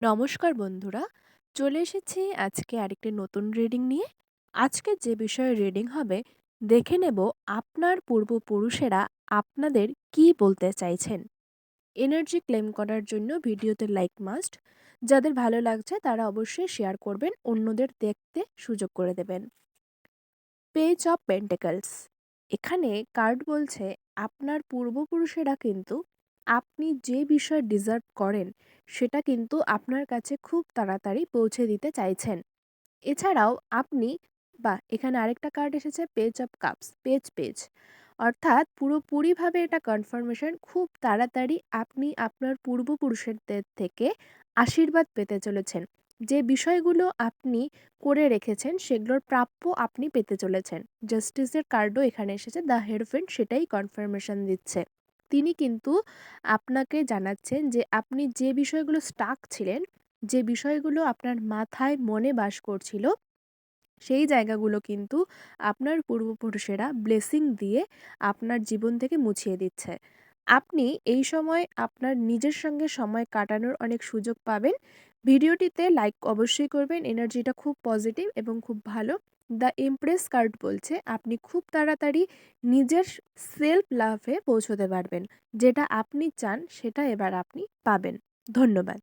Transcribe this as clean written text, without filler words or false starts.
নমস্কার বন্ধুরা, চলে এসেছি আজকে আরেকটি নতুন রিডিং নিয়ে। আজকে যে বিষয়ে রিডিং হবে, দেখে নেব আপনার পূর্বপুরুষেরা আপনাদের কি বলতে চাইছেন। এনার্জি ক্লেম করার জন্য ভিডিওতে লাইক মাস্ট। যাদের ভালো লাগছে তারা অবশ্যই শেয়ার করবেন, অন্যদের দেখতে সুযোগ করে দেবেন। Page of pentacles. এখানে কার্ড বলছে আপনার পূর্বপুরুষেরা কিন্তু আপনি যে বিষয় ডিজার্ভ করেন সেটা কিন্তু আপনার কাছে খুব তাড়াতাড়ি পৌঁছে দিতে চাইছেন। এছাড়াও আপনি এখানে আরেকটা কার্ড এসেছে পেজ অফ কাপস, পেজ অর্থাৎ পুরোপুরিভাবে এটা কনফার্মেশন, খুব তাড়াতাড়ি আপনি আপনার পূর্বপুরুষদের থেকে আশীর্বাদ পেতে চলেছেন। যে বিষয়গুলো আপনি করে রেখেছেন সেগুলোর প্রাপ্য আপনি পেতে চলেছেন। জাস্টিসের কার্ডও এখানে এসেছে, দ্য হেরোফেন্ট, সেটাই কনফার্মেশন দিচ্ছে। তিনি কিন্তু আপনাকে জানাচ্ছেন যে আপনি যে বিষয়গুলো স্টাক ছিলেন, যে বিষয়গুলো আপনার মাথায় মনে বাস করছিল, সেই জায়গাগুলো কিন্তু আপনার পূর্বপুরুষেরা ব্লেসিং দিয়ে আপনার জীবন থেকে মুছিয়ে দিচ্ছে। আপনি এই সময় আপনার নিজের সঙ্গে সময় কাটানোর অনেক সুযোগ পাবেন। ভিডিওটিতে লাইক অবশ্যই করবেন, এনার্জিটা খুব পজিটিভ এবং খুব ভালো। দ্য ইমপ্রেস কার্ড বলছে আপনি খুব তাড়াতাড়ি নিজের সেলফ লাভে পৌঁছতে পারবেন। যেটা আপনি চান সেটা এবার আপনি পাবেন। ধন্যবাদ।